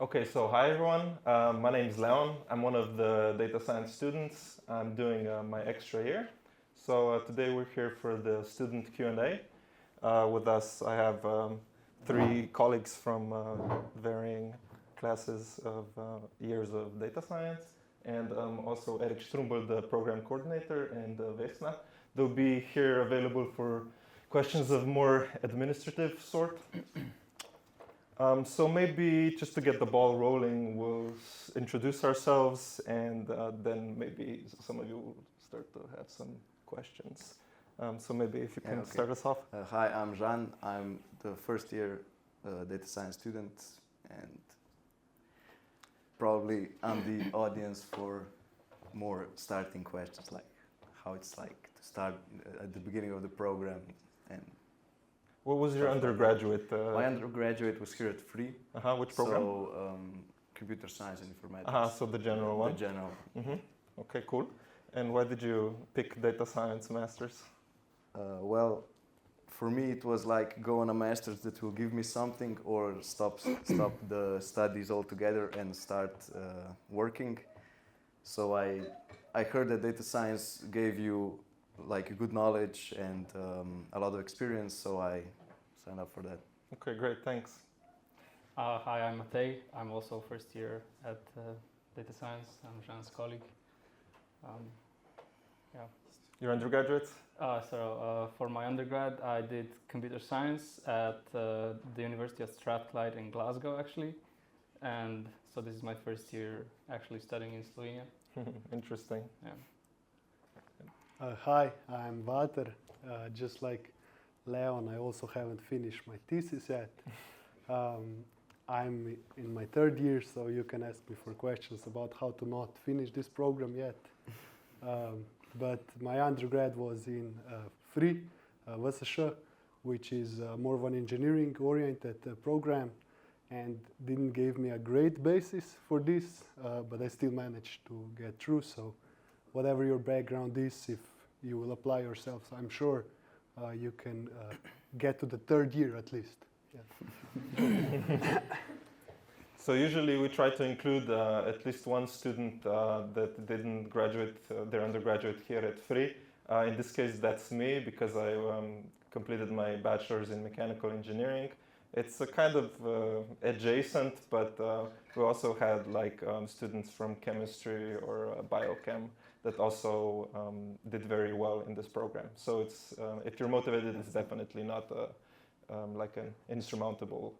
Okay, so hi everyone. My name is Leon. I'm one of the data science students. I'm doing my extra year. So today we're here for the student Q&A. With us I have three colleagues from varying classes of years of data science, and also Erik Strumbel, the program coordinator, and Vesna. They'll be here available for questions of more administrative sort. So maybe just to get the ball rolling, we'll introduce ourselves, and then maybe some of you will start to have some questions. So maybe if you can start us off. Hi, I'm Jean. I'm the first year data science student, and probably I'm the audience for more starting questions, like how it's like to start at the beginning of the program. And what was your undergraduate? My undergraduate was here at Free. Which program? So computer science and informatics. So the general one? The general. Okay, cool. And why did you pick DataScience Masters? Well, for me it was like go on a master's that will give me something, or stop the studies altogether and start working. So I heard that data science gave you like good knowledge and a lot of experience, so I signed up for that. Okay, great, thanks. Hi, I'm Matej. I'm also first year at data science. I'm Jean's colleague. Your undergraduates? So for my undergrad, I did computer science at the University of Strathclyde in Glasgow, actually. And so this is my first year actually studying in Slovenia. Interesting. Yeah. Hi, I'm Walter. Just like Leon, I also haven't finished my thesis yet. I'm in my third year, so you can ask me for questions about how to not finish this program yet. But my undergrad was in Free, VSŠ, which is more of an engineering-oriented program, and didn't give me a great basis for this, but I still managed to get through. So whatever your background is, if you will apply yourself, I'm sure you can get to the third year at least. Yeah. So usually we try to include at least one student that didn't graduate their undergraduate here at Free. In this case, that's me, because I completed my bachelor's in mechanical engineering. It's a kind of adjacent, but we also had like students from chemistry or biochem that also did very well in this program. So it's if you're motivated, it's definitely not like an insurmountable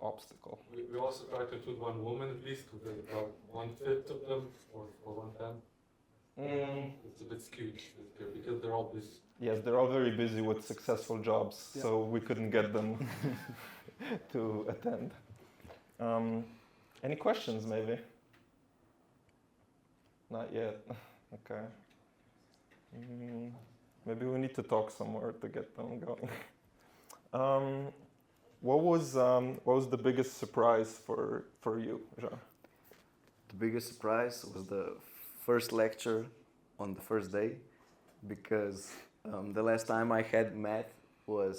obstacle. We also try to include one woman at least, because about 1/5 of them, or 1/10. It's a bit skewed because they're all busy. Yes, they're all very busy with successful jobs, so we couldn't get them to attend. Any questions, maybe? Not yet. Okay. Maybe we need to talk somewhere to get them going. What was the biggest surprise for you, Jean? The biggest surprise was the first lecture on the first day, because the last time I had math was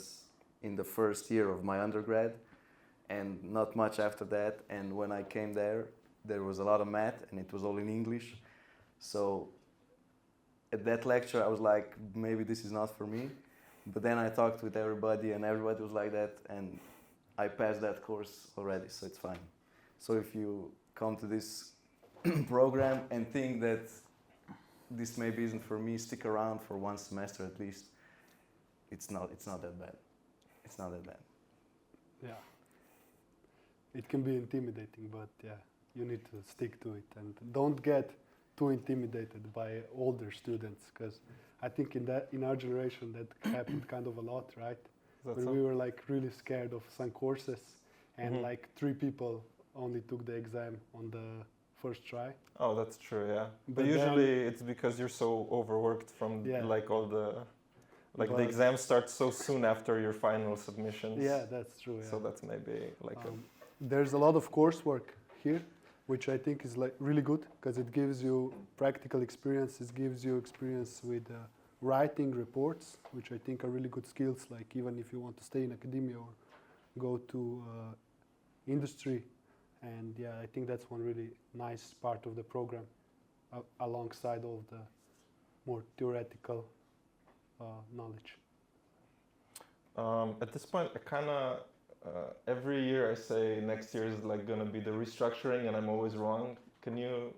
in the first year of my undergrad, and not much after that. And when I came there was a lot of math, and it was all in English. So at that lecture I was like, maybe this is not for me. But then I talked with everybody, and everybody was like that, and I passed that course already, so it's fine. So if you come to this program and think that this maybe isn't for me, stick around for one semester at least. It's not that bad. It's not that bad. Yeah. It can be intimidating, but yeah, you need to stick to it, and don't get too intimidated by older students, because I think in our generation that happened kind of a lot, right? When we were like really scared of some courses, and like 3 people only took the exam on the first try. Oh, that's true, yeah. But But usually it's because you're so overworked from like all the, like the exam starts so soon after your final submissions. Yeah, that's true. Yeah. So that's maybe like there's a lot of coursework here, which I think is like really good, because it gives you practical experience. It gives you experience with writing reports, which I think are really good skills, like even if you want to stay in academia or go to industry And yeah, I think that's one really nice part of the program, alongside all the more theoretical knowledge. At this point, I kind of every year I say next year is like going to be the restructuring, and I'm always wrong. Can you?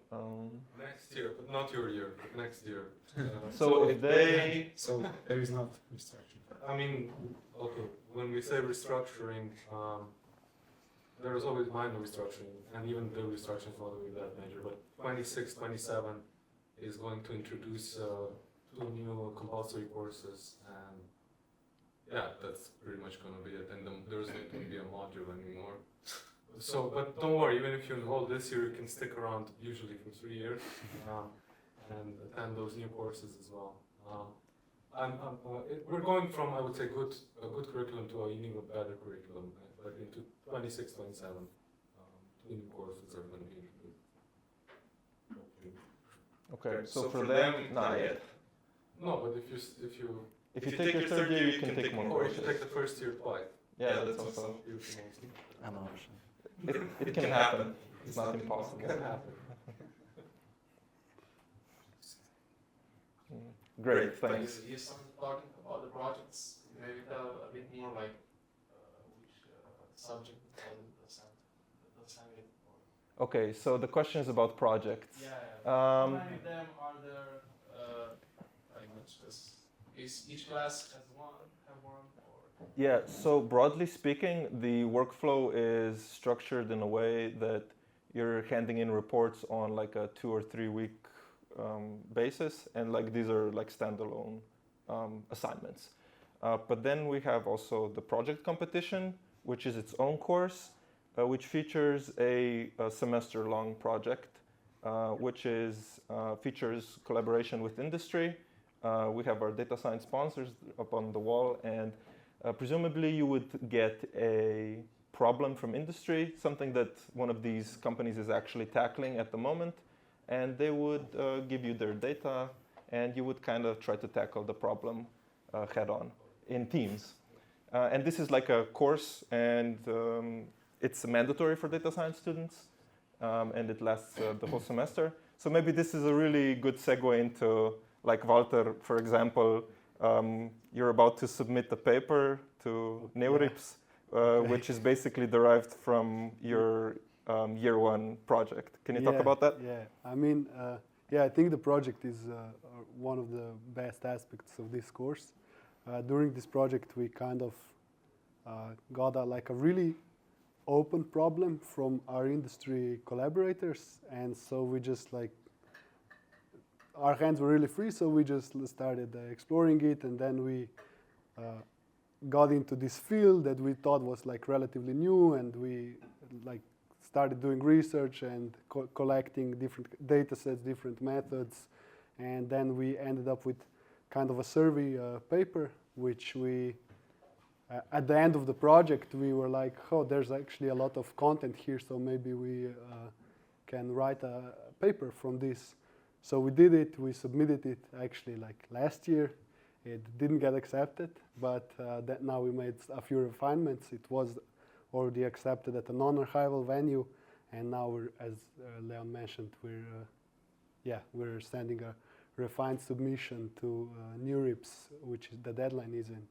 Next year, but not your year, but next year. So if they, So there is not restructuring. I mean, okay, when we say restructuring, there is always minor restructuring, and even the restructuring is not going to be that major, but 26, 27 is going to introduce 2 new compulsory courses, and yeah, that's pretty much going to be it, and there's not going to be a module anymore. So, but don't worry, even if you enroll this year, you can stick around usually for 3 years and attend those new courses as well. We're going from, I would say, a good curriculum to an even better curriculum. But into 26, 27, 2 new courses are going to be introduced. okay, so for them, not yet. No, but if you If you take your third year, you can take more or if you courses. take the first year twice. Yeah, that's also, An option. it can happen. It's not impossible. Can happen. Great, thanks. You started talking about the projects. Maybe tell a bit more like which subject the assignment. Okay, so the question is about projects. Yeah. How Um, many of them are there? Like much? Is each class have one? Or? Yeah, so broadly speaking, the workflow is structured in a way that you're handing in reports on like a 2 or 3 week basis, and like these are like standalone assignments. But then we have also the project competition, which is its own course, which features a semester-long project, which features collaboration with industry. We have our data science sponsors up on the wall, and presumably you would get a problem from industry, something that one of these companies is actually tackling at the moment, and they would give you their data, and you would kind of try to tackle the problem head on in teams. And this is like a course, and it's mandatory for data science students, and it lasts the whole semester. So maybe this is a really good segue into, like Walter, for example, you're about to submit a paper to NeoRIPS, which is basically derived from your year 1 project. Can you talk about that? Yeah, I mean, I think the project is one of the best aspects of this course. During this project, we kind of got a really open problem from our industry collaborators, and so we just our hands were really free, so we just started exploring it, and then we got into this field that we thought was relatively new, and we started doing research and collecting different data sets, different methods, and then we ended up with kind of a survey paper, which we at the end of the project we were like, oh, there's actually a lot of content here, so maybe we can write a paper from this. So we did it. We submitted it actually last year. It didn't get accepted, but now we made a few refinements. It was already accepted at a non-archival venue, and now we're, as Leon mentioned, we're sending a refined submission to NeoRIPS, which is, the deadline is in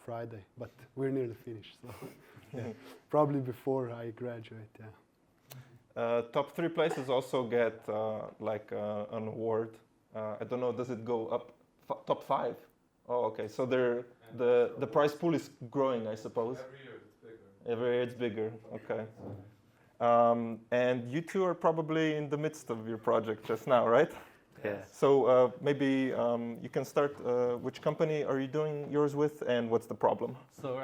Friday, but we're nearly finished, so probably before I graduate. Yeah. Top 3 places also get an award. I don't know, does it go up top 5? Oh, okay. So the prize pool is growing, I suppose. Every year it's bigger. Every year it's bigger. Okay. And you two are probably in the midst of your project just now, right? Yeah. So maybe you can start. Which company are you doing yours with, and what's the problem? So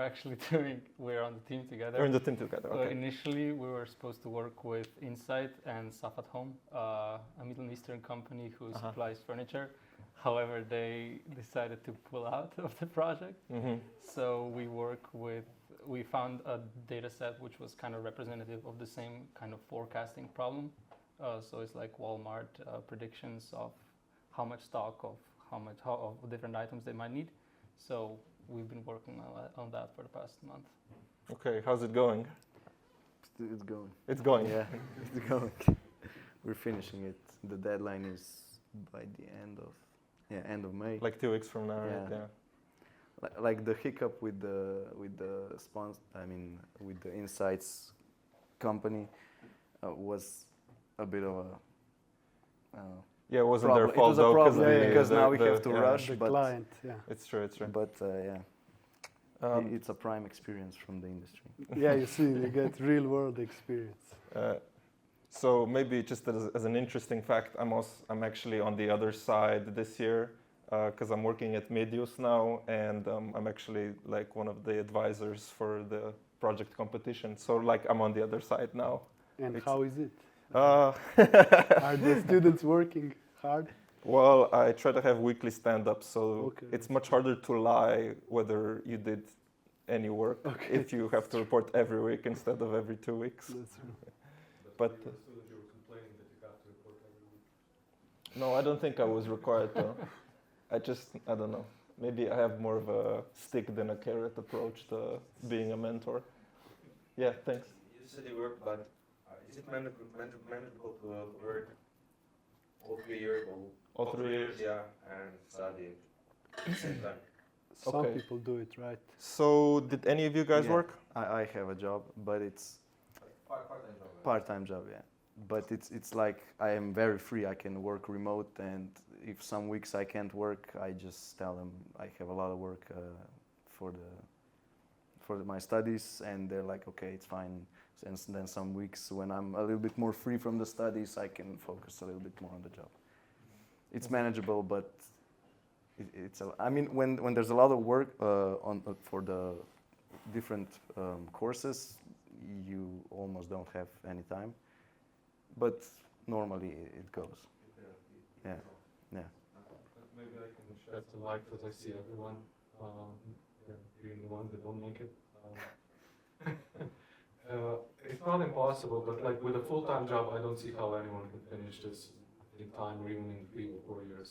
we're on the team together. We're in the team together. So Okay. initially we were supposed to work with Insight and Stuff at Home, a Middle Eastern company who supplies furniture. However, they decided to pull out of the project. Mm-hmm. So we found a data set which was kind of representative of the same kind of forecasting problem. So it's like Walmart predictions of how much stock of different items they might need. So we've been working on that for the past month. Okay. How's it going? It's going. It's going. Yeah, it's going. We're finishing it. The deadline is by the end of May. Like 2 weeks from now, right? Yeah. Yeah. Like the hiccup with the with the Insights company was a bit of a Yeah, it wasn't their problem. fault It was a though, problem because the- now we the- have to yeah. rush. The But client, yeah. It's true. It's true. yeah, Um, it's a prime experience from the industry. Yeah, you see, you get real world experience. So maybe just as an interesting fact, I'm actually on the other side this year because I'm working at Medius now, and I'm actually like one of the advisors for the project competition. So like I'm on the other side now. And It's- how is it? Uh, Are the students working hard? well, I try to have weekly stand-ups, so Okay, it's that's much harder to lie whether you did any work Okay. if you have to report every week instead of every 2 weeks. That's true. But you were a student, you were complaining that you got to report every week. no, I don't think I was required to. I don't know. Maybe I have more of a stick than a carrot approach to being a mentor. Yeah, thanks. You said you work, but is it manageable to work all 3 years? All 3 years. Yeah, and study at the same time. Some Okay. people do it, right? So, did any of you guys Yeah. work? I have a job, but it's Part-time job. right? part-time job, yeah. But it's like I am very free. I can work remote, and if some weeks I can't work, I just tell them I have a lot of work for my studies, and they're like, okay, it's fine. And then some weeks when I'm a little bit more free from the studies, I can focus a little bit more on the job. It's manageable, but I mean, when there's a lot of work for the different courses, you almost don't have any time. But normally it goes. Yeah. Maybe I can shed some light because I see everyone, even the ones that don't make it. It's not impossible, but like with a full-time job, I don't see how anyone can finish this in time or even in 3 or 4 years.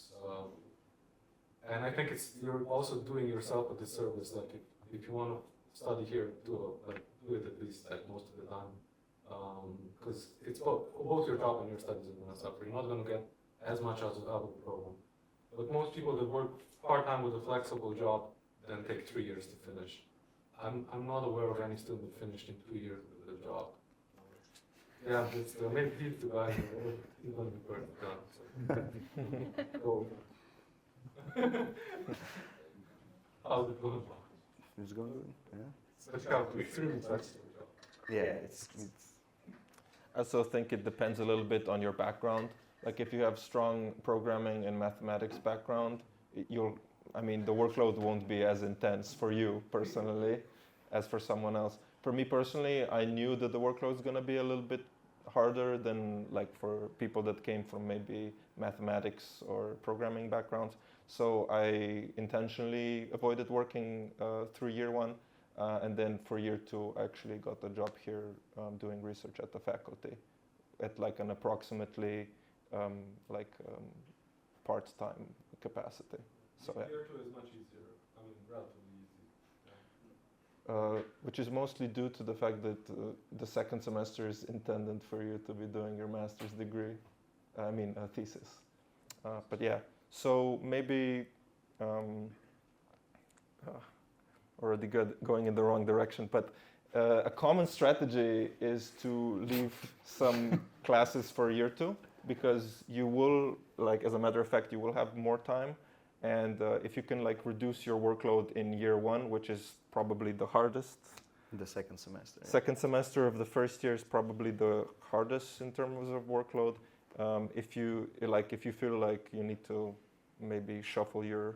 And I think you're also doing yourself a disservice. Like if you want to study here, do it at least like most of the time, because it's both your job and your studies are going to suffer. You're not going to get as much out of the program. But most people that work part-time with a flexible job then take 3 years to finish. I'm not aware of any student that finished in 2 years with a job. Yeah, but still, maybe these two guys, he's going to be perfect. Go. How's it going? It's going good. Yeah. But you have to be extremely flexible job. Yeah. It's I also think it depends a little bit on your background. Like if you have strong programming and mathematics background, the workload won't be as intense for you personally as for someone else. For me personally, I knew that the workload is going to be a little bit harder than like for people that came from maybe mathematics or programming backgrounds. So I intentionally avoided working through year 1. And then for year 2, I actually got a job here doing research at the faculty at like an approximately part-time capacity. So yeah. Year 2 is much easier. I mean, relatively easy. Which is mostly due to the fact that the second semester is intended for you to be doing your master's degree, thesis. But yeah, so maybe already going in the wrong direction, but a common strategy is to leave some classes for year 2, because you will, as a matter of fact, you will have more time. And if you can reduce your workload in year 1, which is probably the hardest. the second semester. Yeah. Second semester of the first year is probably the hardest in terms of workload. If you feel like you need to maybe shuffle your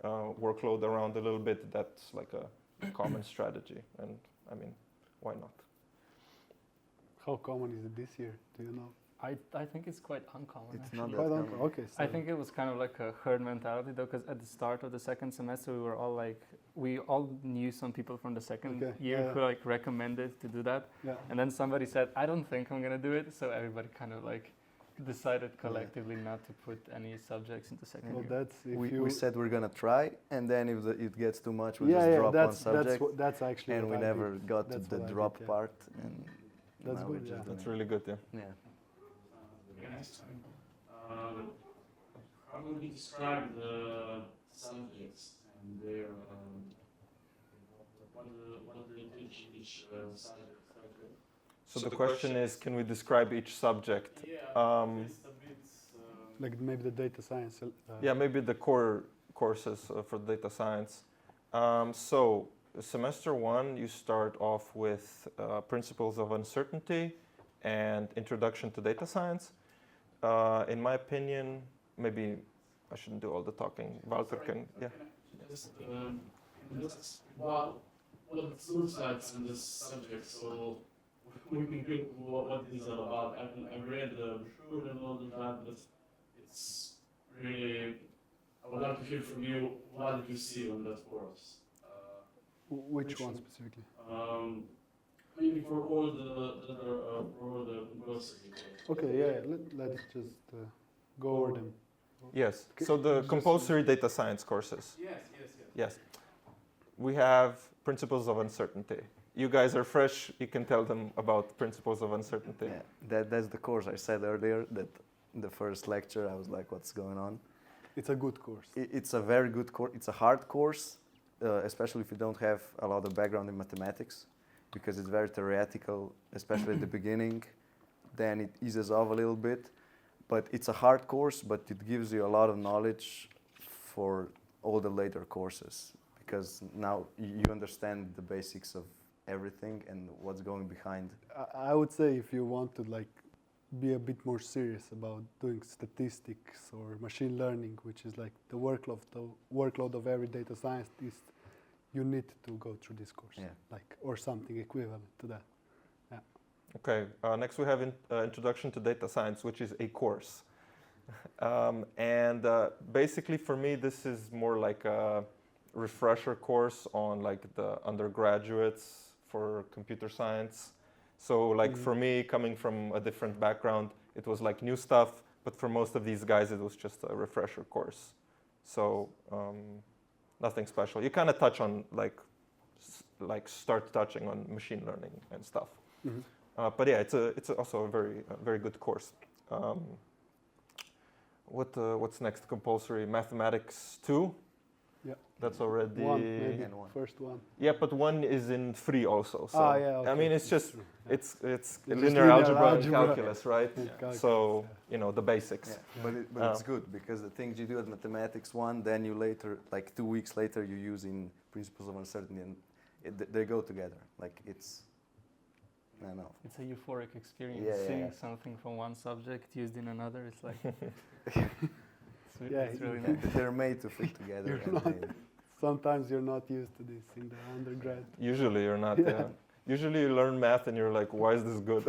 workload around a little bit, that's like a common strategy. And I mean, why not? How common is it this year? Do you know? I think it's quite uncommon. It's not actually. that Quite common. okay. So I think it was kind of like a herd mentality though, because at the start of the second semester, we all knew some people from the second Okay, year yeah. who recommended to do that. yeah. And then somebody said, I don't think I'm going to do it. So everybody kind of decided collectively not to put any subjects into second Well, year. that's if We you. said we're gonna try, and then if it gets too much, we'll yeah, just yeah. drop That's one subject, that's actually. and we what I never did. got to That's the what I did, drop yeah. part. And That's Now we're good, just yeah. doing That's it. really good, yeah. Yeah. How would you describe the subjects and their what do they teach each subject? So the question is, can we describe each subject? Yeah, it's a bit. Like maybe the data science. Yeah, maybe the core courses for data science. So semester 1, you start off with principles of uncertainty and introduction to data science. In my opinion, maybe I shouldn't do all the talking. Walter can, yeah. Just what are the two sides in this subject? So we can read what this is all about. I've read the brochure and all of that, but it's really. I would like to hear from you. What did you see on that course? Which one specifically? Maybe for all the courses. Okay, yeah, let's just go over them. Yes, Okay, so the just- compulsory data science courses. Yes. Yes. We have principles of uncertainty. You guys are fresh, you can tell them about principles of uncertainty. Yeah, that's the course I said earlier that in the first lecture I was like, what's going on? It's a good course. It's a very good course. It's a hard course, especially if you don't have a lot of background in mathematics, because it's very theoretical, especially at the beginning. Then it eases off a little bit. But it's a hard course, but it gives you a lot of knowledge for all the later courses, because now you understand the basics of everything and what's going behind. I would say if you want to like be a bit more serious about doing statistics or machine learning, which is like the workload of every data scientist, you need to go through this course, Yeah. like or something equivalent to that. Okay, next we have Introduction to Data Science, which is a course. Basically for me, this is more like a refresher course on like the undergraduates for computer science. So like for me, coming from a different background, it was like new stuff, but for most of these guys, it was just a refresher course. So nothing special. You kind of touch on like start touching on machine learning and stuff. Mm-hmm. But yeah, it's also a very good course. What's next? Compulsory Mathematics 2. Yeah. That's already One, maybe And one. first one. Yeah, but one is in free also. So Yeah. Okay. I mean, it's just true, yeah. it's just linear linear algebra and algebra. calculus, right? And calculus, So you know the basics. Yeah. But it's good because the things you do at mathematics 1, then you later, like 2 weeks later, you use in principles of uncertainty, and they go together. Like it's, I don't know. It's a euphoric experience. Yeah, yeah, Seeing yeah. something from one subject used in another, it's like Yeah, it's really Yeah, nice. they're made to fit together. You're and not- they- Sometimes you're not used to this in the undergrad. Usually you're not. Yeah. Yeah. Usually you learn math and you're like, why is this good?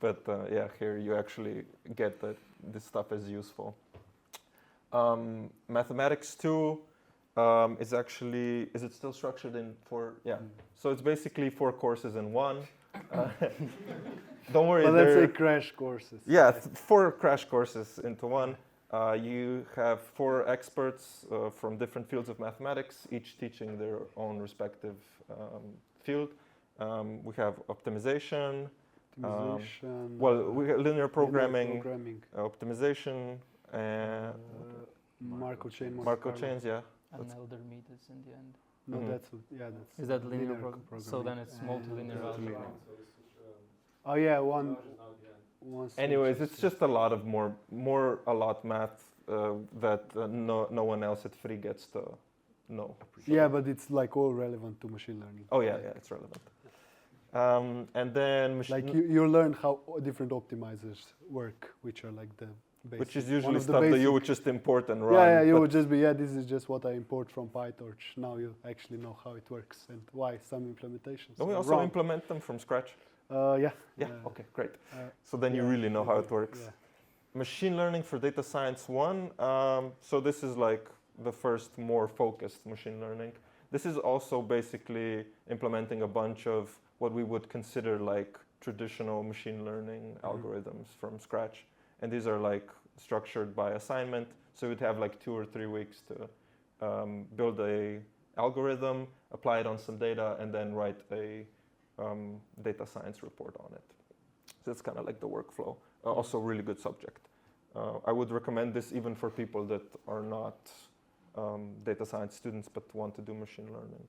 But yeah, here you actually get that this stuff is useful. Mathematics 2 is actually, is it still structured in 4? Yeah. So it's basically 4 courses in one. Don't worry. But let's say they're- crash courses. yeah, 4 crash courses into one. You have 4 experts from different fields of mathematics, each teaching their own respective field. We have optimization, Optimization. we have linear programming, programming, optimization, and Markov chain. Monte Markov Carlo. chains, yeah. And elder meters in the end. No, Mhm. that's Is that linear programming. So then it's multilinear And- algebra. Oh yeah, one. Anyways, it's just a lot of a lot math that no one else at Free gets to know. Yeah, but it's like all relevant to machine learning. Oh yeah, yeah, it's relevant. And then Like you learn how different optimizers work, which are like the basic. which is one usually of the stuff that you basic- would just import and run. Yeah, you but- would just be this is just what I import from PyTorch. Now you actually know how it works and why some implementations. Don't we are also wrong. implement them from scratch? Yeah. Yeah, okay, great. uh, So then you yeah, really know how it works. Yeah. Machine learning for data science 1. So this is like the first more focused machine learning. This is also basically implementing a bunch of what we would consider like traditional machine learning algorithms from scratch. And these are like structured by assignment. So you'd have like 2 or 3 weeks to build a algorithm, apply it on some data, and then write a data science report on it. So it's kind of like the workflow. Also really good subject. I would recommend this even for people that are not data science students but want to do machine learning.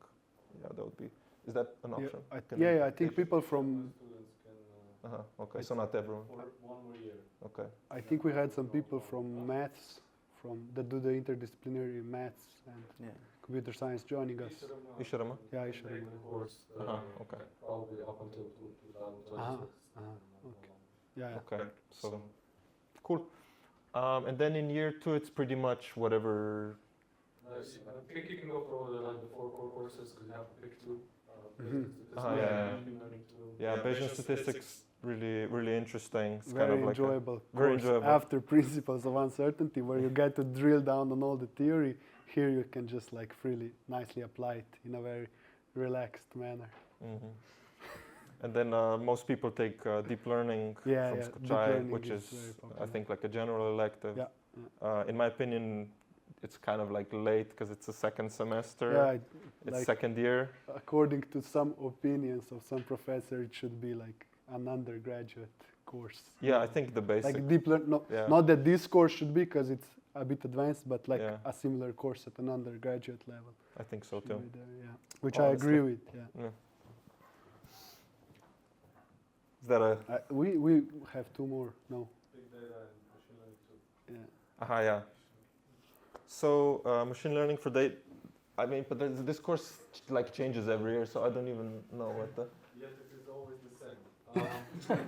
Yeah, that would be. Is that an option? I think people from. Okay, so not everyone. For 1 more year. Okay. I think we had some people from maths, that do the interdisciplinary maths and computer science joining us. Ishirama? Yeah, Ishirama. Course. Okay. Probably up until 2026. Okay. Yeah. Okay. So cool. And then in year 2, it's pretty much whatever. I think you can go for all the 4 core courses because you have to pick 2. Yeah, Bayesian statistics really interesting. It's Very kind of like enjoyable. very course enjoyable. After principles of uncertainty, where you get to drill down on all the theory, here you can just like freely, nicely apply it in a very relaxed manner. And then most people take deep learning from deep Skochai, learning which is is very popular. I think like a general elective. Yeah. In my opinion, it's kind of like late because it's a second semester. Yeah, it's like second year. according to some opinions of some professor, it should be like an undergraduate course. Yeah, I think the basic. Like deep learning, not that this course should be because it's a bit advanced, but like a similar course at an undergraduate level. I think so should too. be there, which I agree with. Yeah. Is that a? We have 2 more. No. Big data and machine learning too. Yeah. So machine learning for data. I mean, but this course like changes every year, so I don't even know what the. Yes, it is always the same.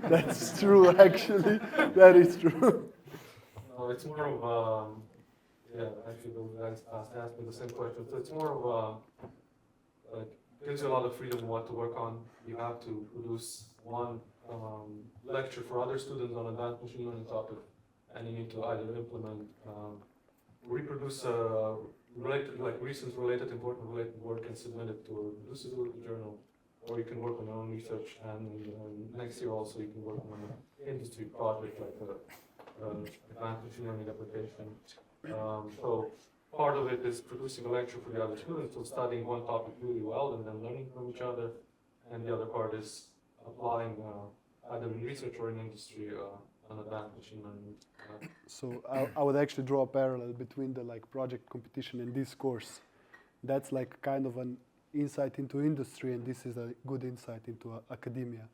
That's true, actually. That is true. No, it's more of actually those guys asked me the same question. So it's more of like gives you a lot of freedom in what to work on. You have to produce one lecture for other students on advanced machine learning topic, and you need to either implement, reproduce research-related, important-related work and submit it to a reproducible journal, or you can work on your own research. And next year also you can work on an industry project like advanced machine learning application. So part of it is producing a lecture for the other students, so studying one topic really well and then learning from each other, and the other part is applying either in research or in industry on advanced machine learning. So I would actually draw a parallel between the like project competition and this course. That's like kind of an insight into industry, and this is a good insight into academia.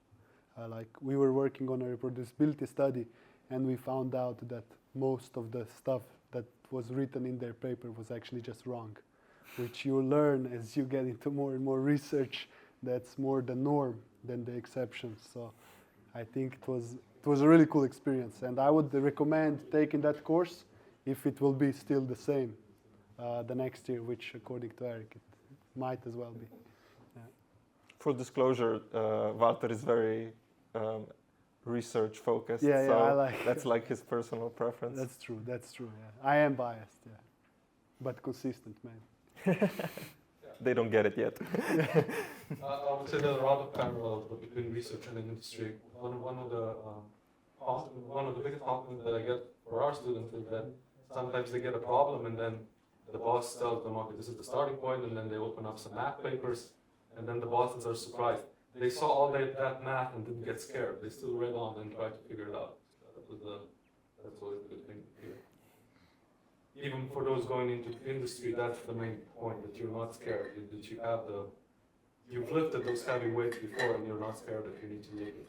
Like we were working on a reproducibility study, and we found out that most of the stuff that was written in their paper was actually just wrong, which you learn as you get into more and more research. That's more the norm than the exception. So I think it was a really cool experience, and I would recommend taking that course if it will be still the same the next year, which according to Eric it might as well be. Full disclosure, Walter is very research focused, so I like that's like his personal preference. That's true, yeah. I am biased, but consistent, man. They don't get it yet. I would say there are a lot of parallels between research and industry. One of the biggest compliments that I get for our students is that sometimes they get a problem and then the boss tells them, okay, this is the starting point, and then they open up some math papers, and then the bosses are surprised. They saw all that math and didn't get scared. They still read on and tried to figure it out. That's always a good thing to hear. Even for those going into industry, that's the main point, that you're not scared, that you've lifted those heavy weights before and you're not scared that you need to lift it.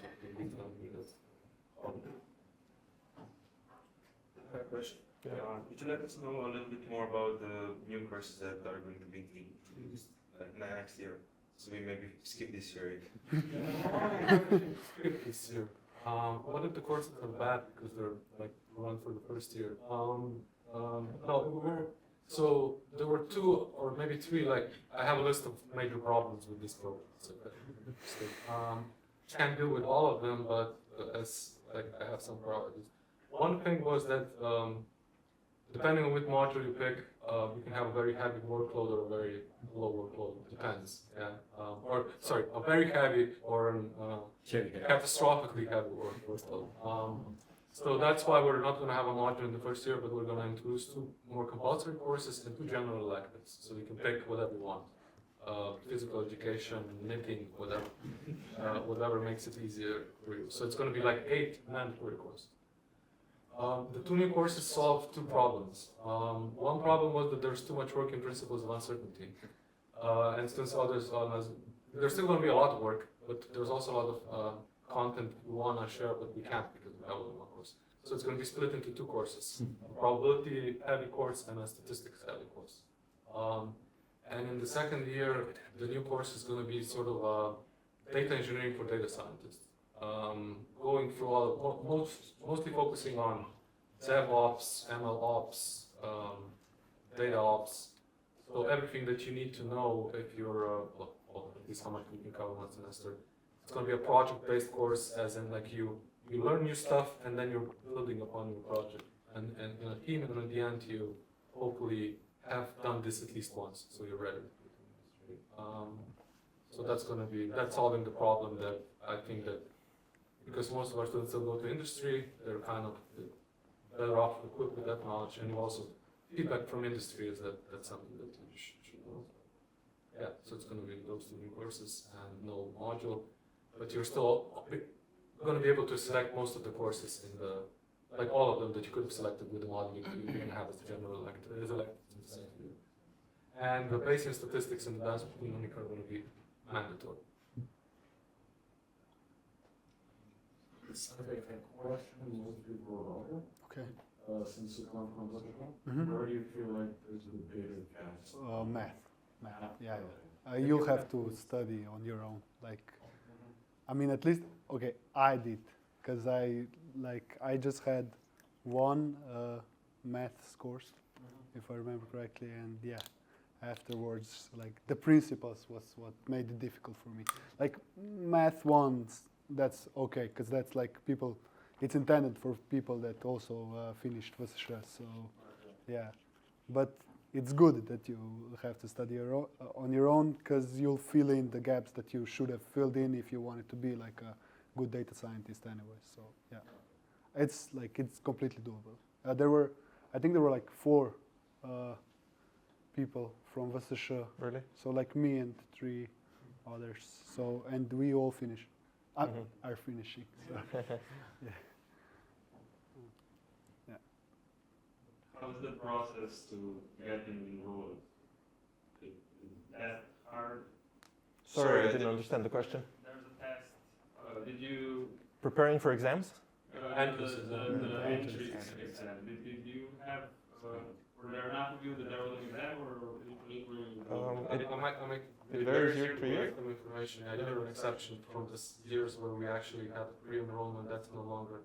I have a question. Yeah. Could you let us know a little bit more about the new courses that are going to be introduced next year? So we maybe skip this year. Skip this year. One of the courses are bad because they're like run for the first year. So there were 2 or maybe 3. Like I have a list of major problems with this program. So, can't deal with all of them, but as like I have some priorities. One thing was that depending on which module you pick, you can have a very heavy workload or a very low workload. Depends. A very heavy or catastrophically heavy workload. So that's why we're not going to have a module in the first year, but we're going to introduce 2 more compulsory courses and 2 general electives. So you can pick whatever you want. physical education, knitting, whatever makes it easier for you. So it's going to be like 8 mandatory courses. The 2 new courses solve 2 problems. One problem was that there's too much work in principles of uncertainty. And students saw there's still going to be a lot of work, but there's also a lot of content we want to share, but we can't because we have only one course. So it's going to be split into 2 courses, a probability heavy course and a statistics heavy course. And in the second year, the new course is going to be sort of data engineering for data scientists. Going through mostly focusing on DevOps, MLOps, data ops. So everything that you need to know if you're, at least how much we can cover one semester. It's going to be a project-based course, as in like you learn new stuff and then you're building upon your project. And in a team, and at the end, you hopefully have done this at least once, so you're ready. So that's solving the problem that I think that, because most of our students still go to industry, they're kind of better off equipped with that knowledge, and also feedback from industry is that that's something that you should know. Yeah, so it's going to be those 2 new courses and no module, but you're still going to be able to select most of the courses in the, like all of them that you could have selected with the module you're going to have as the general elective. And the Bayesian statistics and the advanced economic are going to be mandatory. Okay, question most people are over. Okay. Since you come from Mhm. where do you feel like there's the bigger gap? Math. Yeah. You'll have to study on your own. Like, I mean, at least, okay, I did, because I just had 1 math course, if I remember correctly, and yeah, afterwards, like the principles was what made it difficult for me. Like math 1, that's okay, because that's like people, it's intended for people that also finished VSŠ, so yeah. But it's good that you have to study on your own, because you'll fill in the gaps that you should have filled in if you wanted to be like a good data scientist anyway. So yeah, it's completely doable. I think there were like 4 people from VSŠ. Really? So like me and 3 others. So, and we all finished. Are finishing. So. Yeah. Yeah. How's the process to get enrolled? Is that hard? Sorry, I didn't understand the question. There's a test. Did you Preparing for exams? entrance exam? Did you have? Were there enough of you that were looking at, or It varies year to year. Some information. I did an exception from the years where we actually had pre-enrollment. That's no longer.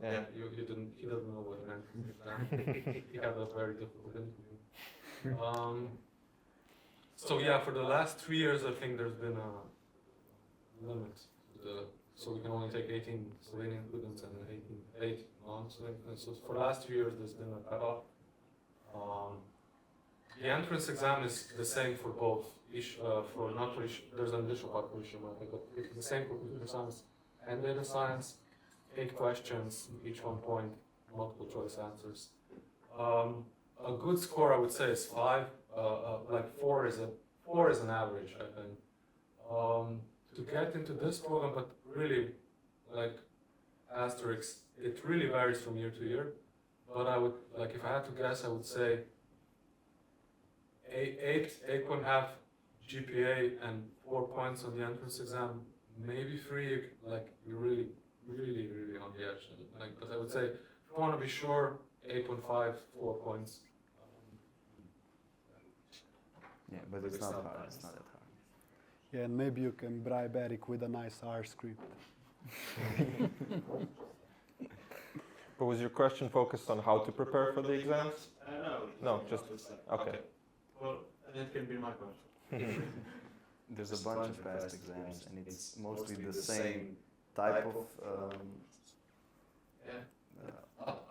Yeah. You didn't. He doesn't know what it meant. He had a very difficult interview. So yeah, for the last 3 years, I think there's been a limit. So we can only take 18 Slovenian students and 8 non-Slovenian. So for the last 2 years, there's been a cutoff. The entrance exam is the same for both. There's an additional part for issue, but it's the same for computer science and data science. 8 questions, each 1 point, multiple choice answers. A good score, I would say, is 5. Like 4 is an average, I think. To get into this program, but really, like asterisks, it really varies from year to year. But I would, like, if I had to guess, I would say 8.5 GPA and 4 points on the entrance exam, maybe 3. Like you're really on the edge. Like, but I would say if you want to be sure, 8.5, 4 points. Yeah, but it's not hard. It's not that hard. Yeah, and maybe you can bribe Eric with a nice R script. But was your question focused on how to prepare for the exams? No, just okay. Well, that can be my question. There's a bunch of past exams, and it's mostly the same type of.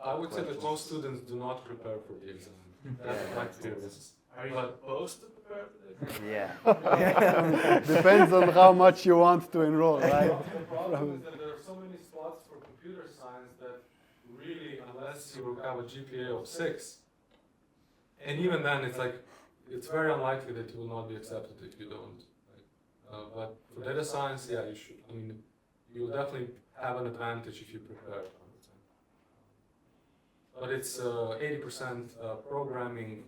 I would say that most students do not prepare for the exam. That's my experience. Are you supposed to prepare for this? Yeah. Depends on how much you want to enroll, right? The problem is that there are so many spots for computer science that really, unless you have a GPA of 6, and even then it's like, it's very unlikely that you will not be accepted if you don't. Right? But for data science, yeah, you should. I mean, you will definitely have an advantage if you prepare. But it's 80% programming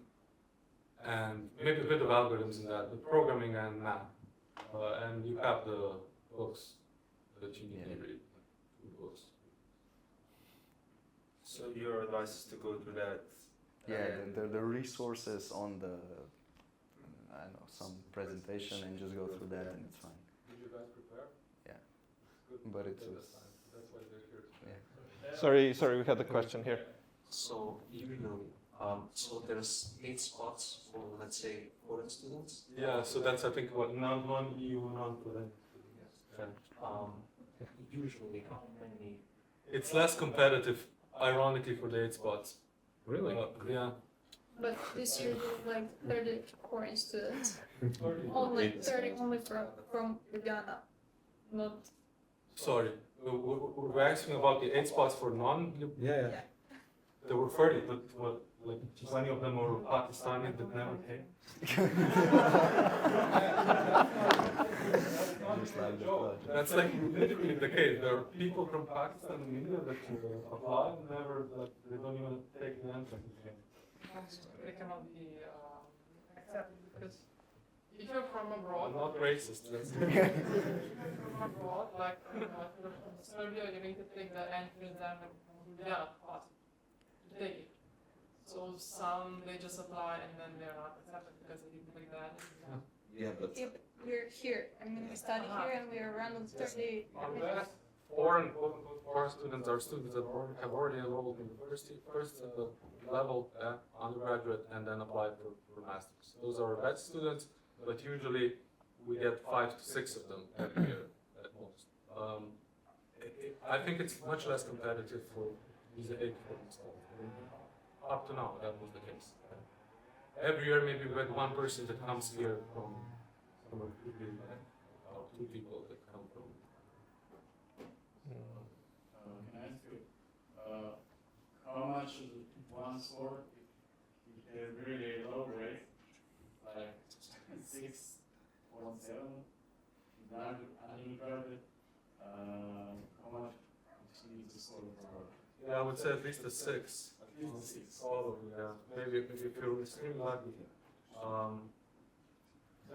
and maybe a bit of algorithms in that, but programming and math. And you have the books that you need to read. Books. So your advice is to go through that. Yeah, the resources on the, I don't know, some presentation and just go through that and it's fine. Did you guys prepare? Yeah. Good. But it was, That's why they're here. yeah. Sorry, we had a question here. So usually, so there's 8 spots for, let's say, foreign students. Yeah, so that's I think what non-EU, non-foreign. Usually, how many? It's less competitive, ironically, for the 8 spots. Really? Yeah. But this year, like 30 foreign students. Only 30 only from Uganda. Not. Sorry, we're asking about the 8 spots for non. Yeah. There were 30, but what, like 20 of them were Pakistani that never came. Just like the flood. That's like literally the case. There are people from Pakistan and India that apply and never, like, they don't even take the entrance exam. They cannot be accepted because if you're from abroad, I'm not racist. That's if you're from abroad, like if you're from Serbia, you need to take the entrance exam and Bulgaria class to take it. So some they just apply and then they're not accepted because they didn't take that exam. Yeah, but Yeah, but we're here. I mean, we study here and we're around 30. Our best foreign, quote-unquote, foreign students are students that have already enrolled in the first level undergraduate and then applied for masters. Those are our best students, but usually we get 5 to 6 of them every year at most. I think it's much less competitive for these 8 foreign students. Up to now, that was the case. Every year, maybe we had 1 person that comes here from somewhere, or 2 people that come from. Can I ask you, how much is one score if it is really low grade, like 6.7, undergraduate, how much you need to score for? Yeah, I would say at least a 6. At least a 6. Probably, yeah. Maybe if you're extremely lucky.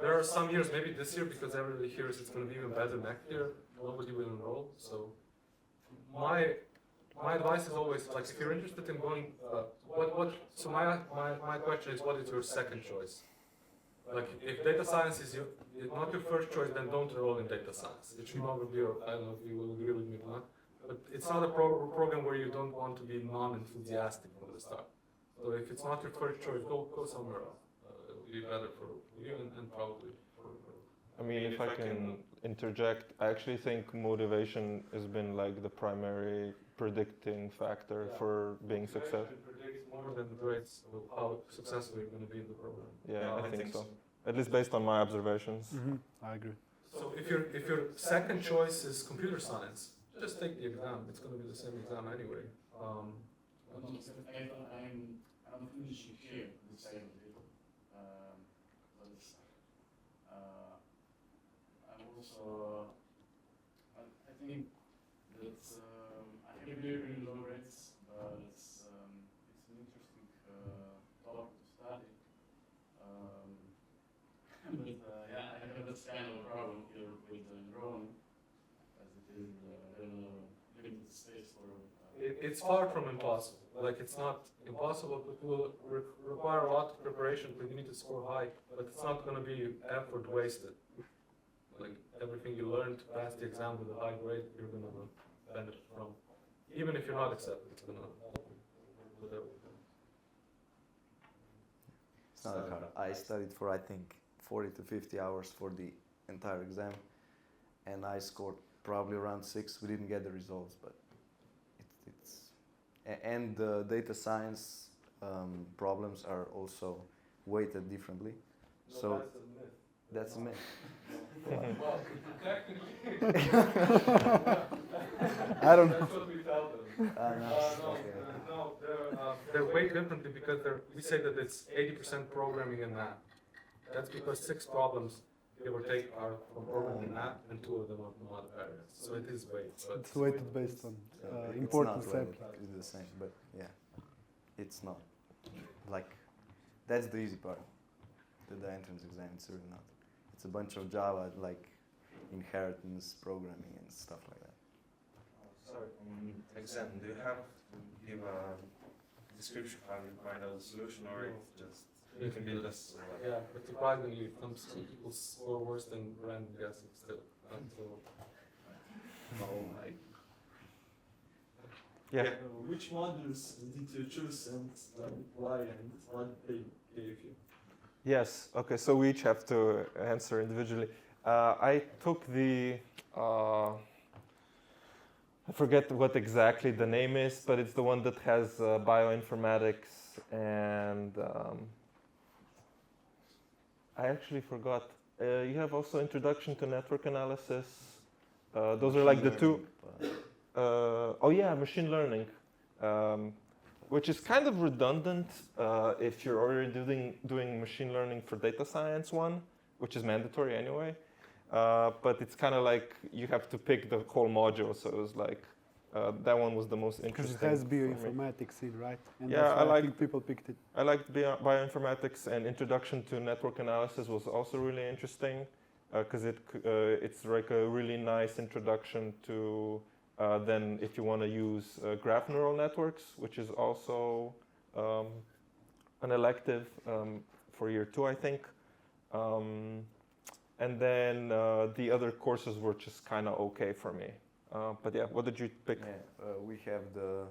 There are some years, maybe this year, because everybody hears it's going to be even better next year, nobody will enroll. So my advice is always, like, if you're interested in going, so my question is, what is your second choice? Like, if data science is not your first choice, then don't enroll in data science. It should never be your, I don't know if you will agree with me or not, but it's not a program where you don't want to be non-enthusiastic from the start. So if it's not your first choice, go somewhere else. It will be better for you and probably for. I mean, if I can interject, I actually think motivation has been like the primary predicting factor for being successful. Predicts more than grades of how successful you're going to be in the program. Yeah, I think so. At least based on my observations. I agree. So if your second choice is computer science, just take the exam. It's going to be the same exam anyway. I'm finishing here the same deal. I'm also, I think that I have really low grades, but it's an interesting topic to study. But yeah, I have this kind of problem here with enrolling, as it is limited space for. It's far from impossible. Like, it's not impossible, but it will require a lot of preparation. But you need to score high, but it's not going to be effort wasted. Like, everything you learn to pass the exam with a high grade, you're going to benefit from. Even if you're not accepted, it's going to help you with everything. It's not that hard. I studied for, I think, 40 to 50 hours for the entire exam, and I scored probably around 6. We didn't get the results, but and the data science problems are also weighted differently. No, So that's a myth. that's a myth. Well, technically, I don't know. that's what we tell them. No. They're weighed differently because we say that it's 80% programming and math. That's because 6 problems, give or take, are from programming app, and 2 of them are from other areas. So it is weighted. It's weighted based on It's importance. not weighted, it's the same, but yeah, it's not. Like, that's the easy part. The entrance exam, it's really not. It's a bunch of Java, like inheritance programming and stuff like that. Sorry, exam, do you have to give a description how you find out the solution, or it's just you can build this? Yeah, but surprisingly, some people score worse than random guessing still. Until Oh my. Yeah. Which modules did you choose and why and what they gave you? Yes. Okay. So we each have to answer individually. I took the. I forget what exactly the name is, but it's the one that has bioinformatics and. I actually forgot. You have also introduction to network analysis. Those are like the two. Oh yeah, machine learning, which is kind of redundant if you're already doing machine learning for data science 1, which is mandatory anyway. But it's kind of like you have to pick the whole module. So it was like that one was the most interesting. Because it has bioinformatics in, right? And Yeah, that's why I I think people picked it. I liked bioinformatics, and introduction to network analysis was also really interesting because it's like a really nice introduction to then if you want to use graph neural networks, which is also an elective for year 2, I think. And then the other courses were just kind of okay for me. But yeah, what did you pick? Yeah, we have the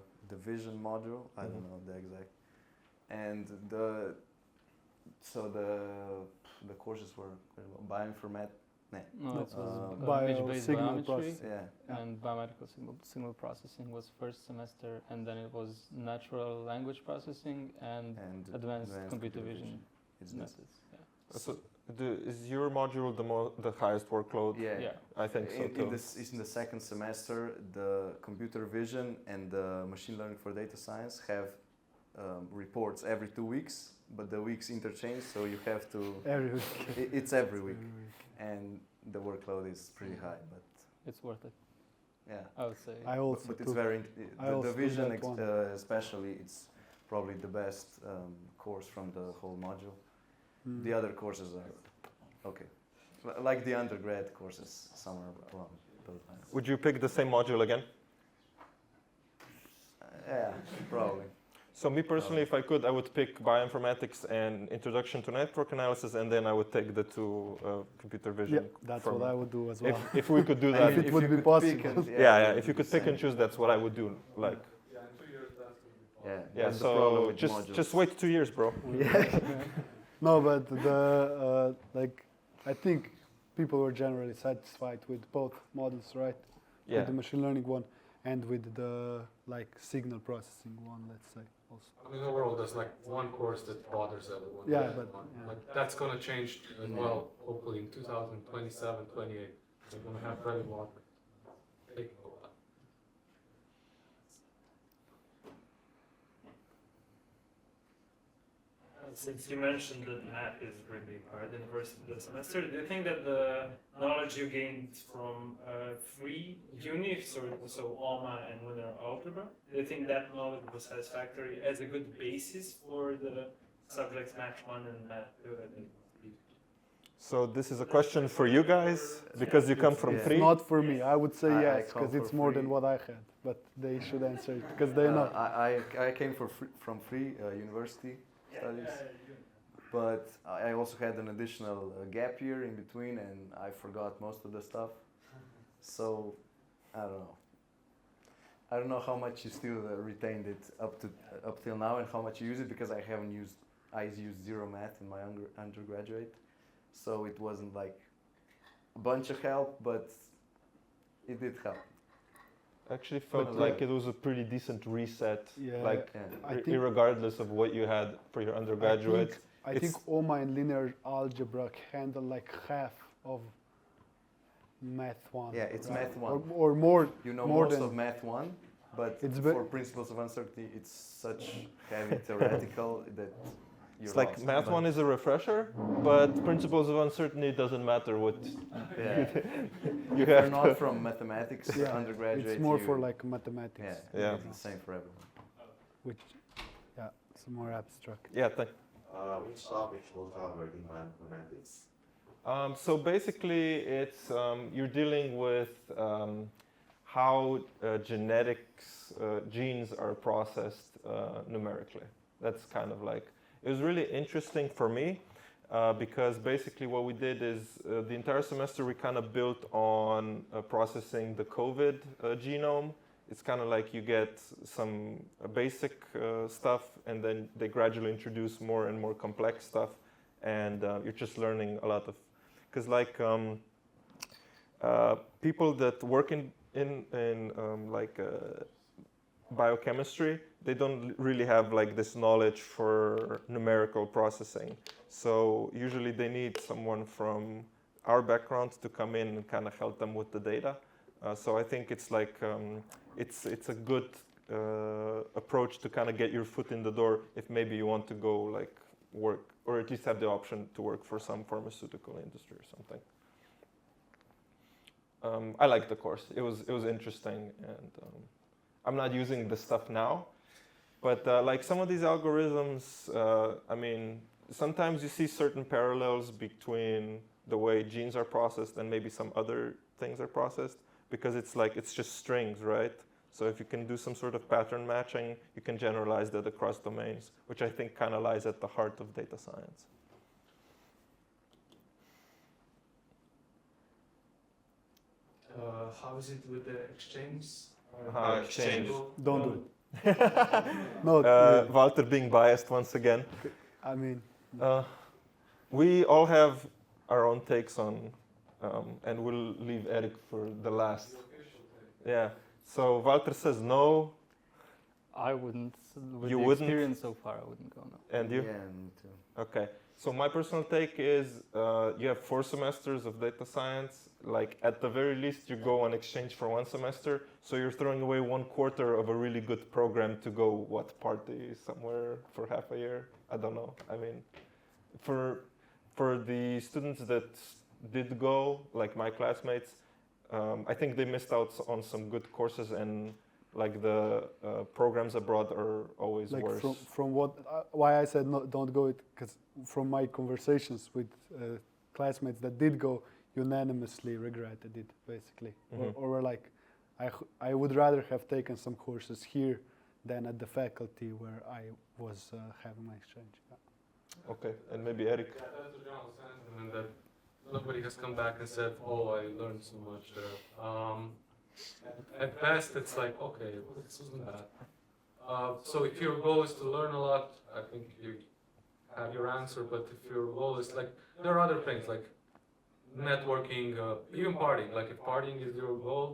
vision module. I don't know the exact. And the courses were bioinformatics. No, it was Bio image-based signal biometry process. Yeah. and biomedical signal processing was first semester, and then it was natural language processing and advanced computer vision It's methods. Yeah. So is your module the highest workload? Yeah. Yeah. I think so too. In the second semester, the computer vision and the machine learning for data science have reports every 2 weeks, but the weeks interchange, so you have to. Every week. It's every week, and the workload is pretty high, but It's worth it, yeah. I would say. I also But it's took. very I also the took vision that one. especially, it's probably the best course from the whole module. Mm. The other courses are okay, like the undergrad courses, somewhere around those lines. Would you pick the same module again? Yeah, probably. So me personally, if I could, I would pick bioinformatics and introduction to network analysis, and then I would take the 2 computer vision. Yeah, that's what I would do as well. If we could do that. If it would be possible. Yeah, if you could pick and choose, that's what I would do. Like, yeah, in 2 years that's going to be fun. Yeah, yeah. that's the problem So with modules. just wait 2 years, bro. No, but the like, I think people were generally satisfied with both models, right? Yeah. With the machine learning one and with the like signal processing one, let's say also. I mean, overall, there's like one course that bothers everyone. Yeah, the other but, one. yeah. Like, that's going to change as well, hopefully in 2027, 28. We're going to have very long taking a while. Since you mentioned that math is really hard in the first semester, do you think that the knowledge you gained from free uni, so ALMA and linear algebra, do you think that knowledge was satisfactory as a good basis for the subjects Math 1 and Math 2? So this is a question for you guys because you come from Yeah. free. Not for me. I would say I yes come because for it's more free. than what I had, but they should answer it because they know. I came from free university studies, but I also had an additional gap year in between, and I forgot most of the stuff. So I don't know. I don't know how much you still retained it up till now, and how much you use it, because I used zero math in my undergraduate, so it wasn't like a bunch of help, but it did help. Actually felt But, like it was a pretty decent reset, Yeah, like I think- regardless of what you had for your undergraduate. I think OMA and linear algebra handle like half of Math 1. Yeah, it's right? Math 1. Or more. You know more most than of Math 1, but It's for principles of uncertainty, it's such heavy theoretical that you're It's like lost. math But- one is a refresher, but principles of uncertainty doesn't matter what Yeah. you If have you're not from mathematics Yeah, undergraduate, it's more you- for like mathematics, Yeah. it's the same for everyone. which, yeah, it's more abstract. Yeah, thank Which topics will cover in mathematics? So basically, it's you're dealing with how genetics genes are processed numerically. That's kind of like it was really interesting for me because basically what we did is the entire semester we kind of built on processing the COVID genome. It's kind of like you get some basic stuff, and then they gradually introduce more and more complex stuff, and you're just learning a lot of. Because like people that work in biochemistry, they don't really have like this knowledge for numerical processing. So usually they need someone from our background to come in and kind of help them with the data. So I think it's like it's a good approach to kind of get your foot in the door if maybe you want to go like work, or at least have the option to work for some pharmaceutical industry or something. I liked the course. It was interesting, and I'm not using the stuff now, but like some of these algorithms, I mean, sometimes you see certain parallels between the way genes are processed and maybe some other things are processed, because it's like it's just strings, right? So if you can do some sort of pattern matching, you can generalize that across domains, which I think kind of lies at the heart of data science. How is it with the exchange? Exchange. Don't do it. No, Walter being biased once again. I mean, We all have our own takes on, and we'll leave Eric for the last. Yeah. So Walter says no, I wouldn't. With You the wouldn't? experience so far, I wouldn't go, no. and you? Yeah, me too. Okay. So my personal take is you have 4 semesters of data science. Like at the very least, you go on exchange for 1 semester. So you're throwing away 1/4 of a really good program to go party somewhere for half a year. I don't know. I mean, for the students that did go, like my classmates, I think they missed out on some good courses, and like the programs abroad are always like worse. from what why I said no, don't go, it because from my conversations with classmates that did go, unanimously regretted it basically, or were like, I would rather have taken some courses here than at the faculty where I was having my exchange. Yeah. Okay, and maybe Eric. Yeah, that's the general sentiment that nobody has come back and said, "Oh, I learned so much there." At best, it's like, okay, well, this wasn't bad. So if your goal is to learn a lot, I think you have your answer. But if your goal is like, there are other things like networking, even partying. Like if partying is your goal,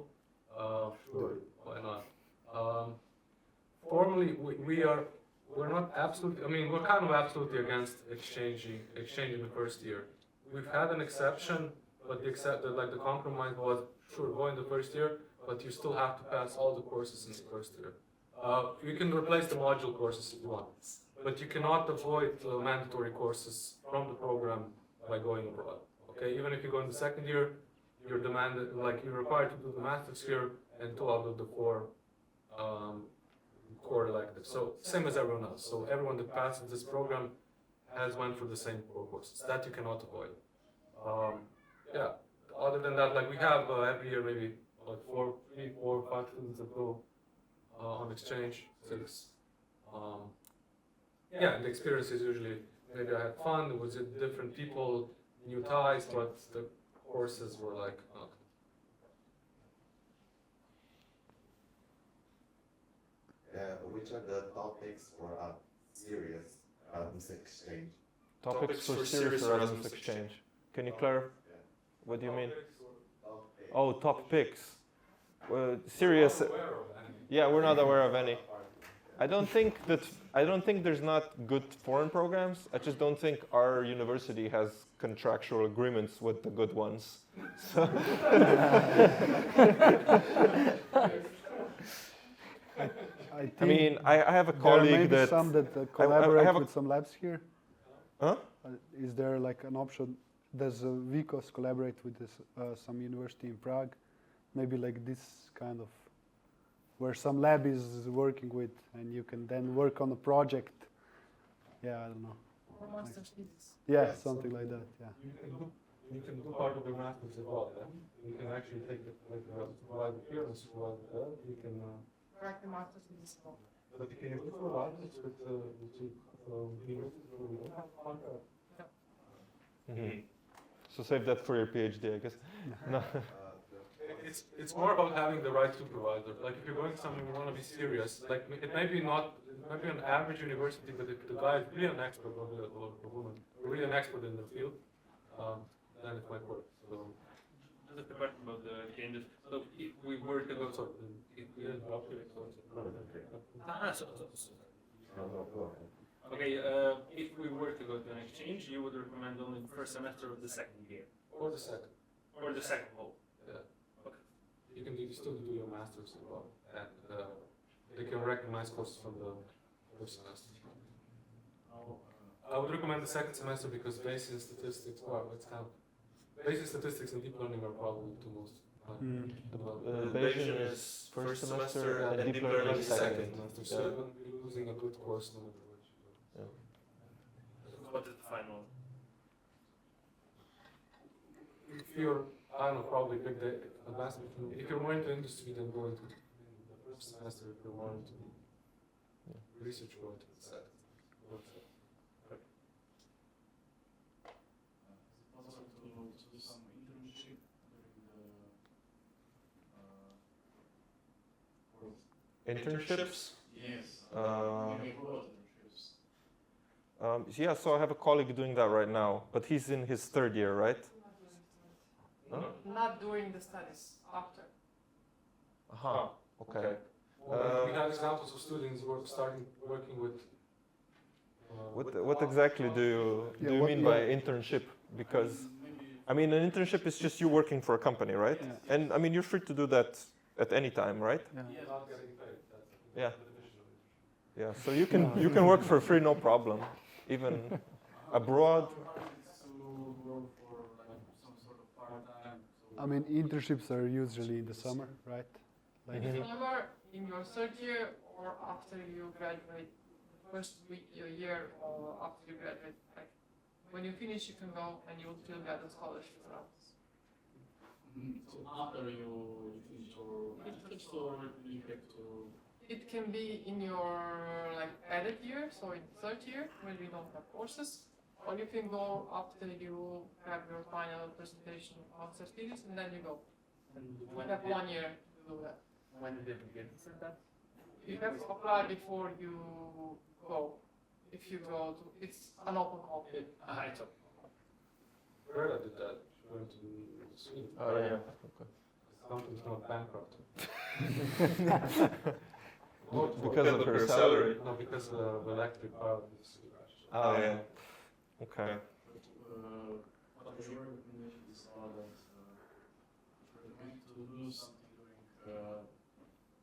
sure, why not? Formally, we're not absolutely. I mean, we're kind of absolutely against exchanging the first year. We've had an exception, but the compromise was, sure, go in the first year, but you still have to pass all the courses in the first year. You can replace the module courses if you want, but you cannot avoid mandatory courses from the program by going abroad. Okay, even if you go in the second year, you're demanded, like you're required to do the master's here and 2 out of the 4 core electives. So same as everyone else. So everyone that passes this program has went through the same 4 courses. That you cannot avoid. Yeah. Other than that, like we have every year maybe like 3, 4, 5 students that go on exchange. 6. Yeah, the experience is usually maybe I had fun. It was different people, new ties, but the courses were like. Which are the topics for a serious Erasmus exchange? Topics for serious Erasmus exchange. Can you clarify? What do you mean? Oh, top picks. Serious. Yeah, we're not aware of any. I don't think there's not good foreign programs. I just don't think our university has contractual agreements with the good ones. So I mean, I have a colleague there may be that some that collaborate have with some labs here. Huh? Is there like an option? Does VCOS collaborate with this, some university in Prague? Maybe like this kind of, where some lab is working with, and you can then work on a project. Yeah, I don't know. Or master's thesis. Yeah, something like that. Yeah. You can do part of the masters as well. Yeah? You can actually take it like supervisor here and supervisor there. You can. Write the master's thesis. But you can look for writers with universities where we don't have contract. So save that for your PhD, I guess. No. It's more about having the right supervisor. Like if you're going somewhere, you want to be serious. Like it may be an average university, but if the guy is really an expert, or a woman, really an expert in the field, then it might work. So Just a question about the changes. So if we were to go, okay, if we were to go to an exchange, you would recommend only the first semester of the second year, or the second. or the second whole. Yeah. Okay. You can still do your masters as well, and they can recognize courses from the first semester. I would recommend the second semester because Bayesian statistics, well, it's kind of Bayesian statistics and deep learning are probably the two most. Bayesian is first semester and deep learning is second. semester, so you're going to be losing a good course no matter which. What is the final? If you're, I don't know, probably big data, advanced, if you're more into industry, then go into the first semester. If you're more into research, go into the second. Also to do some internship during the course. Internships? Yes. Yeah, so I have a colleague doing that right now, but he's in his third year, right? Not during the studies, after. Aha, okay. We have examples of students who are starting working with. What exactly do you mean by internship? Because, I mean, an internship is just you working for a company, right? Yeah. And I mean, you're free to do that at any time, right? Yeah. Not getting paid. That's Yeah. the definition of it. Yeah, so you can work for free, no problem, even abroad. I mean, internships are usually in the summer, right? Like, Summer in your third year or after you graduate, the first week, your year, or after you graduate. Like when you finish, you can go and you will still get a scholarship for us. So after you finish your master's, or you have to. It can be in your like added year, so in third year when we don't have courses, or you can go after you have your final presentation of the thesis and then you go. You have 1 year to do that. When did you get that? You have to apply before you go. If you go to, it's an open call. It's Verda did that. She went to Sweden. Oh yeah. Company's not bankrupt. Because of her salary. No, because of the electric power. Oh yeah. Okay. What was your recommendation is that you recommend to do something during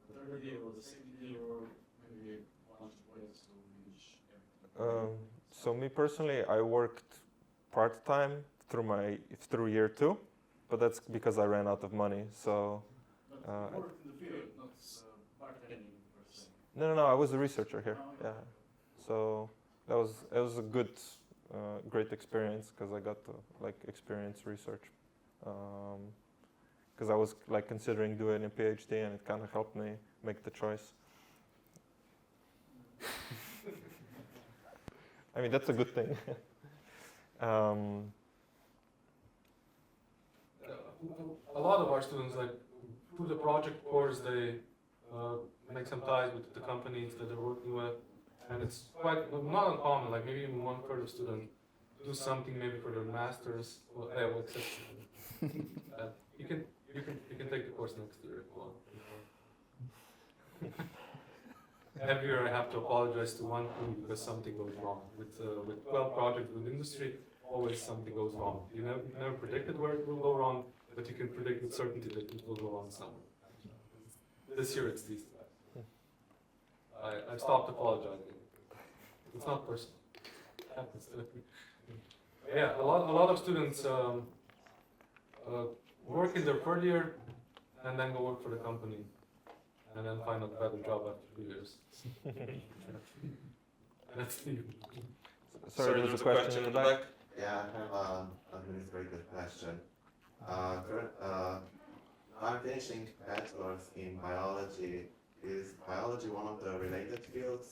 the third year or the second year, or maybe one way to finish everything? So me personally, I worked part-time through year 2, but that's because I ran out of money. So But work in the field, not bartending per se. no, I was a researcher here. Yeah. So it was a good, great experience because I got to like experience research. Because I was like considering doing a PhD, and it kind of helped me make the choice. I mean, that's a good thing. A lot of our students, like through the project course, they make some ties with the companies that they're working with, and it's quite not uncommon. Like maybe even 1/3 of students do something maybe for their masters. Well, except you can take the course next year if you want. Every year I have to apologize to one team because something goes wrong with 12 projects with industry. Always something goes wrong. You never predicted where it will go wrong, but you can predict with certainty that it will go wrong somewhere. This year it's these guys. I stopped apologizing. It's not personal. Yeah, a lot of students work in their third year and then go work for the company and then find a better job after 2 years. That's the Sorry, there's a question in the back. Yeah, I have an administrative question. I'm finishing bachelor's in biology. Is biology one of the related fields,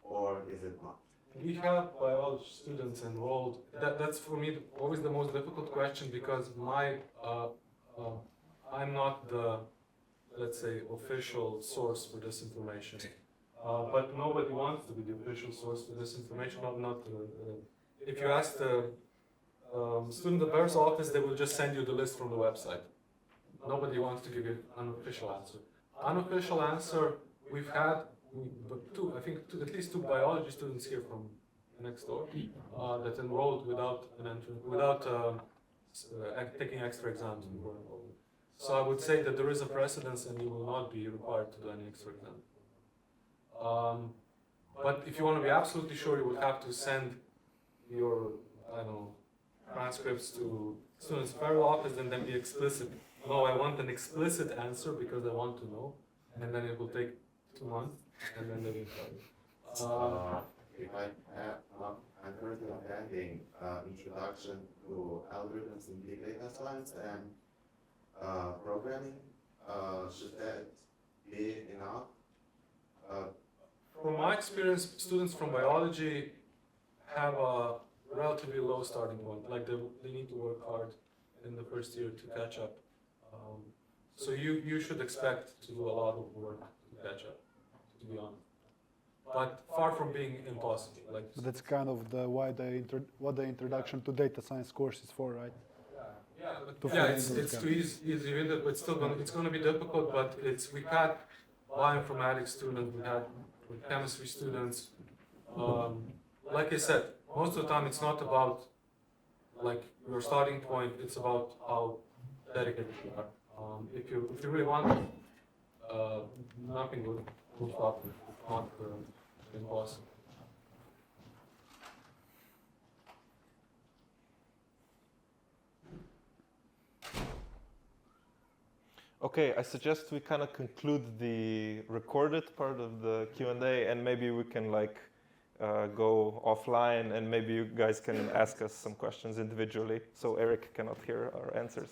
or is it not? We have biology students enrolled. That's for me always the most difficult question because I'm not the, let's say, official source for this information. But nobody wants to be the official source for this information. If you ask the student affairs office, they will just send you the list from the website. Nobody wants to give you an unofficial answer. Unofficial answer, we've had at least two biology students here from next door that enrolled without an entrance, without taking extra exams. So I would say that there is a precedence and you will not be required to do any extra exam. But if you want to be absolutely sure, you would have to send your, transcripts to students' affairs office and then be explicit. No, I want an explicit answer because I want to know, and then it will take 2 months, and then they will tell you. I'm currently attending Introduction to Algorithms in Big Data Science and Programming. Should that be enough? From my experience, students from biology have a relatively low starting point. Like they need to work hard in the first year to catch up. So you should expect to do a lot of work to catch up, to be honest. But far from being impossible. But that's kind of what the introduction to data science course is for, right? It's too easy with it, but it's going to be difficult. But we had bioinformatics students, we had chemistry students. Like I said, most of the time it's not about your starting point. It's about how dedicated you are. If you really want, nothing will stop you. It's not impossible. Okay, I suggest we kind of conclude the recorded part of the Q&A, and maybe we can go offline, and maybe you guys can ask us some questions individually, so Eric cannot hear our answers.